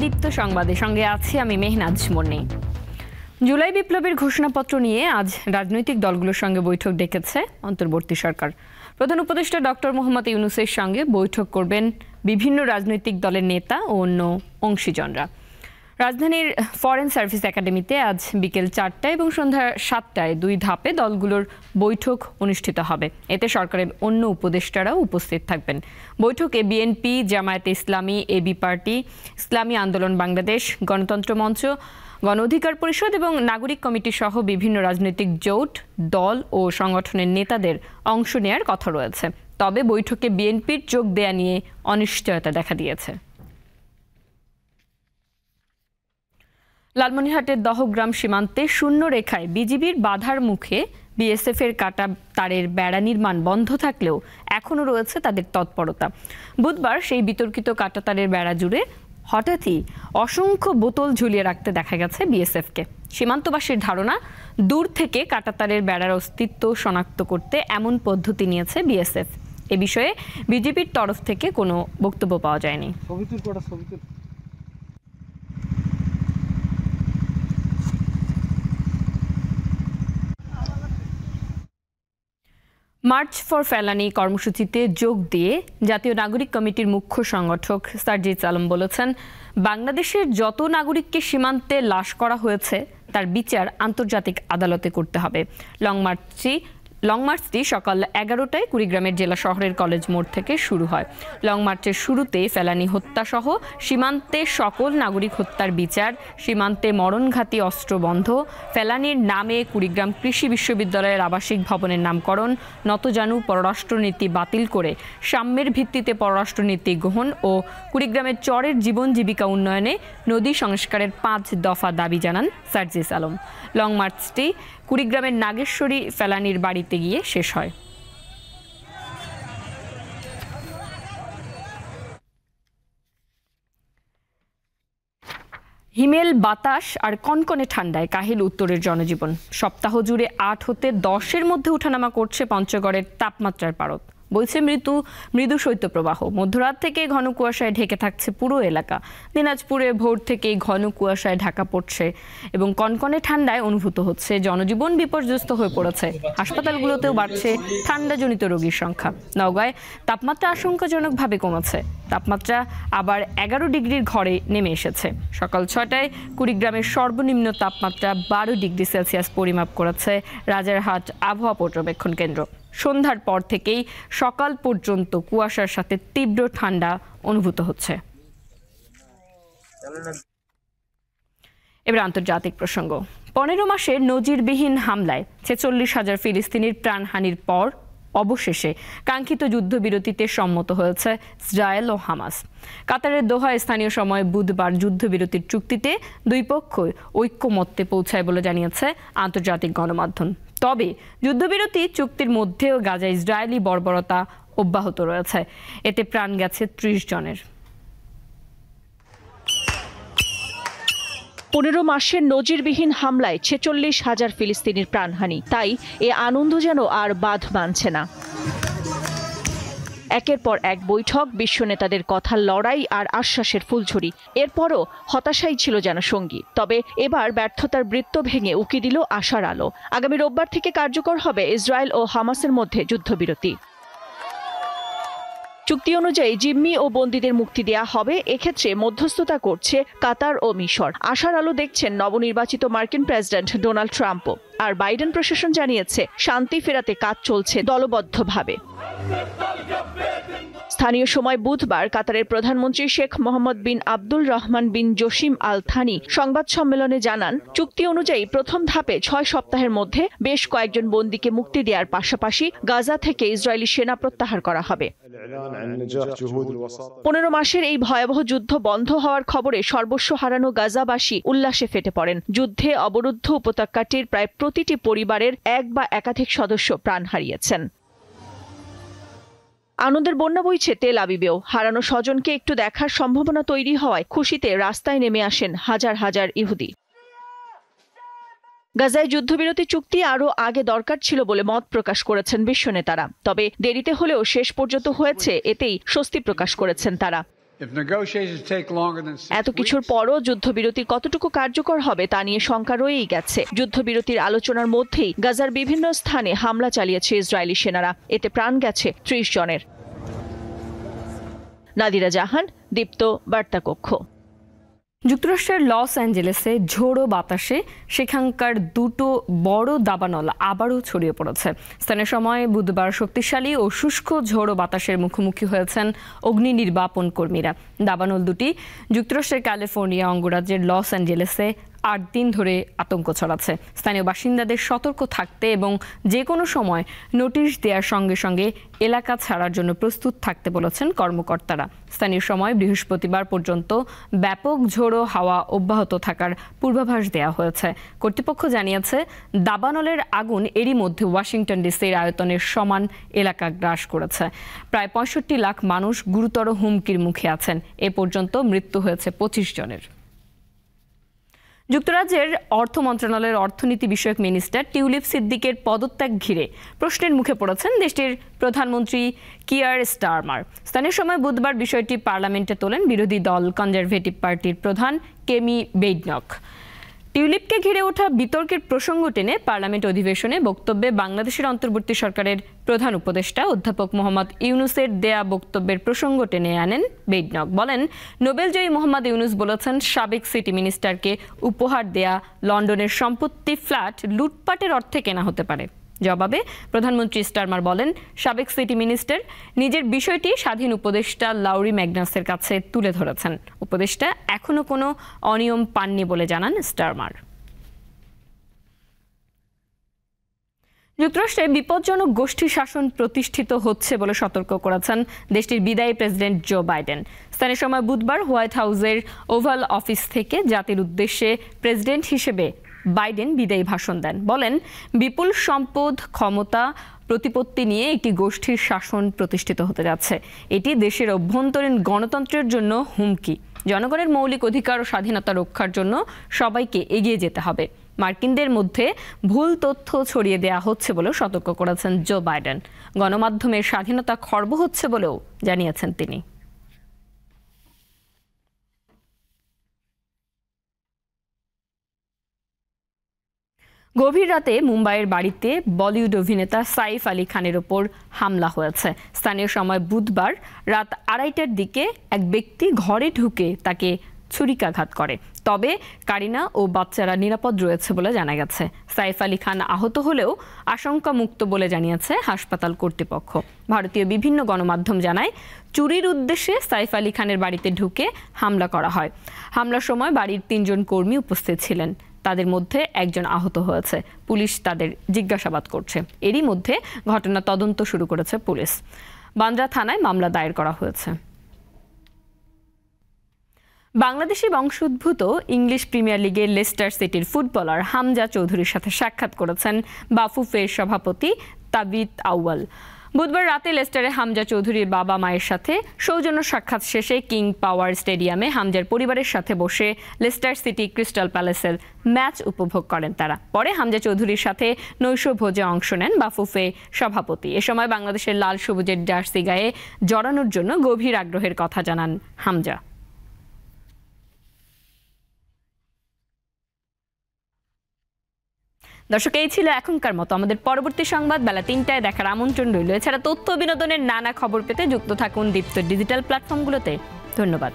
আলোদীপ্ত সংবাদের সঙ্গে আছি আমি মেহনাজ মনি। জুলাই বিপ্লবের ঘোষণাপত্র নিয়ে আজ রাজনৈতিক দলগুলোর সঙ্গে বৈঠক ডেকেছে অন্তর্বর্তী সরকার। প্রধান উপদেষ্টা ডক্টর মোহাম্মদ ইউনূসের সঙ্গে বৈঠক করবেন বিভিন্ন রাজনৈতিক দলের নেতা ও অন্য অংশীজনরা। রাজধানীর ফরেন সার্ভিস একাডেমিতে আজ বিকেল 4টায় এবং সন্ধ্যা 7টায় 2 ধাপে দলগুলোর বৈঠক অনুষ্ঠিত হবে। এতে সরকারের অন্য উপদেষ্টারাও উপস্থিত থাকবেন। বৈঠকে বিএনপি, জামায়াতে ইসলামী, এবি পার্টি, ইসলামী আন্দোলন বাংলাদেশ, গণতন্ত্র মঞ্চ, গণ অধিকার পরিষদ এবং নাগরিক কমিটি সহ বিভিন্ন রাজনৈতিক জোট, দল ও সংগঠনের নেতাদের অংশ নেওয়ার কথা রয়েছে। তবে বৈঠকে বিএনপির যোগ দেয়া নিয়ে অনিশ্চয়তা দেখা দিয়েছে। লালমনিরহাটের দহগ্রাম সীমান্তে শূন্য রেখায় বিজিবির বাধার মুখে বিএসএফের কাটা তারের বেড়া নির্মাণ বন্ধ থাকলেও এখনও রয়েছে তাদের তৎপরতা। বুধবার সেই বিতর্কিত কাটা তারের বেড়া জুড়ে হঠাৎই অসংখ্য বোতল ঝুলিয়ে রাখতে দেখা গেছে বিএসএফকে। সীমান্তবাসীর ধারণা, দূর থেকে কাটাতারের বেড়ার অস্তিত্ব শনাক্ত করতে এমন পদ্ধতি নিয়েছে বিএসএফ। এ বিষয়ে বিজেপির তরফ থেকে কোনো বক্তব্য পাওয়া যায়নি। মার্চ ফর ফেলানি কর্মসূচিতে যোগ দিয়ে জাতীয় নাগরিক কমিটির মুখ্য সংগঠক সার্জিস আলম বলেছেন, বাংলাদেশের যত নাগরিককে সীমান্তে লাশ করা হয়েছে তার বিচার আন্তর্জাতিক আদালতে করতে হবে। লং মার্চটি সকাল 11টায় কুড়িগ্রামের জেলা শহরের কলেজ মোড় থেকে শুরু হয়। লং মার্চের শুরুতে ফেলানি হত্যা সহ সীমান্তে সকল নাগরিক হত্যার বিচার, সীমান্তে মরণঘাতী অস্ত্র বন্ধ, ফেলানির নামে কুড়িগ্রাম কৃষি বিশ্ববিদ্যালয়ের আবাসিক ভবনের নামকরণ, নতজানু পররাষ্ট্রনীতি বাতিল করে সাম্যের ভিত্তিতে পররাষ্ট্রনীতি গ্রহণ ও কুড়িগ্রামের চরের জীবন জীবিকা উন্নয়নে নদী সংস্কারের 5 দফা দাবি জানান সার্জিস আলম। লং মার্চটি কুড়িগ্রামের নাগেশ্বরী ফেলানির বাড়িতে গিয়ে শেষ হয়। হিমেল বাতাস আর কনকনে ঠান্ডায় কাহিল উত্তরের জনজীবন। সপ্তাহ জুড়ে 8 হতে 10-এর মধ্যে ওঠানামা করছে পঞ্চগড়ের তাপমাত্রার পারদ। বইছে মৃদু শৈত্যপ্রবাহ। মধ্যরাত থেকে ঘন কুয়াশায় ঢেকে থাকছে পুরো এলাকা। দিনাজপুরে ভোর থেকেই ঘন কুয়াশায় ঢাকা পড়ছে এবং কনকনে ঠান্ডায় অনুভূত হচ্ছে জনজীবন বিপর্যস্ত হয়ে পড়েছে। হাসপাতালগুলোতেও বাড়ছে ঠান্ডাজনিত রোগীর সংখ্যা। নওগাঁয় তাপমাত্রা আশঙ্কাজনকভাবে কমেছে। তাপমাত্রা আবার 11 ডিগ্রির ঘরে নেমে এসেছে। সকাল 6টায় কুড়িগ্রামের সর্বনিম্ন তাপমাত্রা 12 ডিগ্রি সেলসিয়াস পরিমাপ করেছে রাজারহাট আবহাওয়া পর্যবেক্ষণ কেন্দ্র। সন্ধ্যার পর থেকেই সকাল পর্যন্ত কুয়াশার সাথে তীব্র ঠান্ডা অনুভূত হচ্ছে। এবার আন্তর্জাতিক প্রসঙ্গ। 15 মাসের নজিরবিহীন হামলায় 46,000 ফিলিস্তিনির প্রাণহানির পর অবশেষে কাঙ্ক্ষিত যুদ্ধবিরতিতে সম্মত হয়েছে ইসরায়েল ও হামাস। কাতারের দোহায় স্থানীয় সময় বুধবার যুদ্ধবিরতির চুক্তিতে দুই পক্ষই ঐক্যমত্যে পৌঁছায় বলে জানিয়েছে আন্তর্জাতিক গণমাধ্যম। তবে যুদ্ধবিরতি চুক্তির মধ্যেও গাজায় ইসরায়েলি বর্বরতা অব্যাহত রয়েছে। এতে প্রাণ গেছে 30 জনের। 15 মাসের নজিরবিহীন হামলায় 46,000 ফিলিস্তিনির প্রাণহানি। তাই এ আনন্দ যেন আর বাঁধ মানছে না। একের পর এক বৈঠক, বিশ্ব নেতাদের কথার লড়াই আর আশ্বাসের ফুলঝুরি। এরপরও হতাশাই ছিল যেন সঙ্গী। তবে এবার ব্যর্থতার বৃত্ত ভেঙে উকি দিল আশার আলো। আগামী রোববার থেকে কার্যকর হবে ইসরায়েল ও হামাসের মধ্যে যুদ্ধবিরতি। চুক্তি অনুযায়ী জিম্মি ও বন্দীদের মুক্তি দেয়া হবে। এক্ষেত্রে মধ্যস্থতা করছে কাতার ও মিশর। আশার আলো দেখছেন নবনির্বাচিত মার্কিন প্রেসিডেন্ট ডোনাল্ড ট্রাম্পও। আর বাইডেন প্রশাসন জানিয়েছে শান্তি ফেরাতে কাজ চলছে দলবদ্ধভাবে। স্থানীয় সময় বুধবার কাতারের প্রধানমন্ত্রী শেখ মোহাম্মদ বিন আব্দুল রহমান বিন জসিম আল থানি সংবাদ সম্মেলনে জানান, চুক্তি অনুযায়ী প্রথম ধাপে 6 সপ্তাহের মধ্যে বেশ কয়েকজন বন্দীকে মুক্তি দেওয়ার পাশাপাশি গাজা থেকে ইসরায়েলি সেনা প্রত্যাহার করা হবে। 15 মাসের এই ভয়াবহ যুদ্ধ বন্ধ হওয়ার খবরে সর্বস্ব হারানো গাজাবাসী উল্লাসে ফেটে পড়েন। যুদ্ধে অবরুদ্ধ উপত্যকাটির প্রায় প্রতিটি পরিবারের এক বা একাধিক সদস্য প্রাণ হারিয়েছেন। আনন্দের বন্যা বইছে তেল আবিবেও। হারানো স্বজনকে একটু দেখার সম্ভাবনা তৈরি হওয়ায় খুশিতে রাস্তায় নেমে আসেন হাজার হাজার ইহুদি। গাজায় যুদ্ধবিরতি চুক্তি আরও আগে দরকার ছিল বলে মত প্রকাশ করেছেন বিশ্ব নেতারা। তবে দেরিতে হলেও শেষ পর্যন্ত হয়েছে, এতেই স্বস্তি প্রকাশ করেছেন তারা। এত কিছুর পরও যুদ্ধবিরতি কতটুকু কার্যকর হবে তা নিয়ে শঙ্কা রয়েই গেছে। যুদ্ধবিরতির আলোচনার মধ্যেই গাজার বিভিন্ন স্থানে হামলা চালিয়েছে ইসরায়েলি সেনারা, এতে প্রাণ গেছে ৩০ জনের। নাদিরা জাহান, দীপ্ত, বার্তা কক্ষ। যুক্তরাষ্ট্রের লস অ্যাঞ্জেলেসে ঝোড়ো বাতাসে সেখানকার দুটো বড় দাবানল আবারও ছড়িয়ে পড়েছে। স্থানীয় সময় বুধবার শক্তিশালী ও শুষ্ক ঝোড়ো বাতাসের মুখোমুখি হয়েছেন অগ্নি নির্বাপন কর্মীরা। দাবানল দুটি যুক্তরাষ্ট্রের ক্যালিফোর্নিয়া অঙ্গরাজ্যের লস অ্যাঞ্জেলেসে ৮ দিন ধরে আতঙ্ক ছড়াচ্ছে। স্থানীয় বাসিন্দাদের সতর্ক থাকতে এবং যে কোনো সময় নোটিশ দেওয়ার সঙ্গে সঙ্গে এলাকা ছাড়ার জন্য প্রস্তুত থাকতে বলেছেন কর্মকর্তারা। স্থানীয় সময় বৃহস্পতিবার পর্যন্ত ব্যাপক ঝোড়ো হাওয়া অব্যাহত থাকার পূর্বাভাস দেওয়া হয়েছে। কর্তৃপক্ষ জানিয়েছে দাবানলের আগুন এরই মধ্যে ওয়াশিংটন ডিসির আয়তনের সমান এলাকা গ্রাস করেছে। প্রায় ৬৫ লাখ মানুষ গুরুতর হুমকির মুখে আছেন। এ পর্যন্ত মৃত্যু হয়েছে ২৫ জনের। যুক্তরাজ্যের অর্থ মন্ত্রণালয়ের অর্থনীতি বিষয়ক মিনিস্টার টিউলিপ সিদ্দিকের পদত্যাগ ঘিরে প্রশ্নের মুখে পড়েছেন দেশটির প্রধানমন্ত্রী কিয়ার স্টারমার। স্থানীয় সময় বুধবার বিষয়টি পার্লামেন্টে তোলেন বিরোধী দল কনজারভেটিভ পার্টির প্রধান কেমি বেইডনক। টিউলিপকে ঘিরে ওঠা বিতর্কের প্রসঙ্গ টেনে পার্লামেন্ট অধিবেশনে বক্তব্যে বাংলাদেশের অন্তর্বর্তী সরকারের প্রধান উপদেষ্টা অধ্যাপক মোহাম্মদ ইউনুসের দেয়া বক্তব্যের প্রসঙ্গ টেনে আনেন বেইডনক। বলেন, নোবেলজয়ী মোহাম্মদ ইউনুস বলেছেন সাবেক সিটি মিনিস্টারকে উপহার দেয়া লন্ডনের সম্পত্তি ফ্ল্যাট লুটপাটের অর্থে কেনা হতে পারে। জবাবে প্রধানমন্ত্রী স্টারমার বলেন, সাবেক সিটি মিনিস্টার নিজের বিষয়টি স্বাধীন উপদেষ্টা লাউরি ম্যাগনাসের কাছে তুলে ধরেছেন। উপদেষ্টা এখনো কোনো অনিয়ম পাননি বলে জানান স্টারমার। যুক্তরাষ্ট্রে বিপজ্জনক গোষ্ঠী শাসন প্রতিষ্ঠিত হচ্ছে বলে সতর্ক করেছেন দেশটির বিদায়ী প্রেসিডেন্ট জো বাইডেন। স্থানীয় সময় বুধবার হোয়াইট হাউসের ওভাল অফিস থেকে জাতির উদ্দেশ্যে প্রেসিডেন্ট হিসেবে বাইডেন বিদায়ী ভাষণ দেন। বলেন, বিপুল সম্পদ, ক্ষমতা, প্রতিপত্তি নিয়ে একটি গোষ্ঠীর শাসন প্রতিষ্ঠিত হতে যাচ্ছে। এটি দেশের অভ্যন্তরীণ গণতন্ত্রের জন্য হুমকি। জনগণের মৌলিক অধিকার ও স্বাধীনতা রক্ষার জন্য সবাইকে এগিয়ে যেতে হবে। মার্কিনদের মধ্যে ভুল তথ্য ছড়িয়ে দেওয়া হচ্ছে বলেও সতর্ক করেছেন জো বাইডেন। গণমাধ্যমের স্বাধীনতা খর্ব হচ্ছে বলেও জানিয়েছেন তিনি। গভীর রাতে মুম্বাইয়ের বাড়িতে বলিউড অভিনেতা সাইফ আলী খানের ওপর হামলা হয়েছে। স্থানীয় সময় বুধবার রাত ২:৩০টার দিকে এক ব্যক্তি ঘরে ঢুকে তাকে ছুরিকাঘাত করে। তবে কারিনা ও বাচ্চারা নিরাপদ রয়েছে বলে জানা গেছে। সাইফ আলী খান আহত হলেও আশঙ্কামুক্ত বলে জানিয়েছে হাসপাতাল কর্তৃপক্ষ। ভারতীয় বিভিন্ন গণমাধ্যম জানায়, চুরির উদ্দেশ্যে সাইফ আলী খানের বাড়িতে ঢুকে হামলা করা হয়। হামলার সময় বাড়ির ৩ জন কর্মী উপস্থিত ছিলেন। তাদের মধ্যে একজন আহত হয়েছে। পুলিশ তাদের জিজ্ঞাসাবাদ করছে। এরই মধ্যে ঘটনা তদন্ত শুরু করেছে পুলিশ। বান্দ্রা থানায় মামলা দায়ের করা হয়েছে। বাংলাদেশি বংশোদ্ভূত ইংলিশ প্রিমিয়ার লিগের লেস্টার সিটির ফুটবলার হামজা চৌধুরীর সাথে সাক্ষাৎ করেছেন বাফুফের সভাপতি তাবিত আউয়াল। বুধবার রাতে লেস্টারে হামজা চৌধুরীর বাবা মায়ের সাথে সৌজন্য সাক্ষাৎ শেষে কিং পাওয়ার স্টেডিয়ামে হামজার পরিবারের সাথে বসে লেস্টার সিটি ক্রিস্টাল প্যালেসের ম্যাচ উপভোগ করেন তারা। পরে হামজা চৌধুরীর সাথে নৈশভোজে অংশ নেন বাফুফে সভাপতি। এ সময় বাংলাদেশের লাল সবুজের জার্সি গায়ে জড়ানোর জন্য গভীর আগ্রহের কথা জানান হামজা। দর্শক, এই ছিল এখনকার মতো। আমাদের পরবর্তী সংবাদ বেলা ৩টায় দেখার আমন্ত্রণ রইল। এছাড়া তথ্য বিনোদনের নানা খবর পেতে যুক্ত থাকুন দীপ্ত ডিজিটাল প্ল্যাটফর্মগুলোতে। ধন্যবাদ।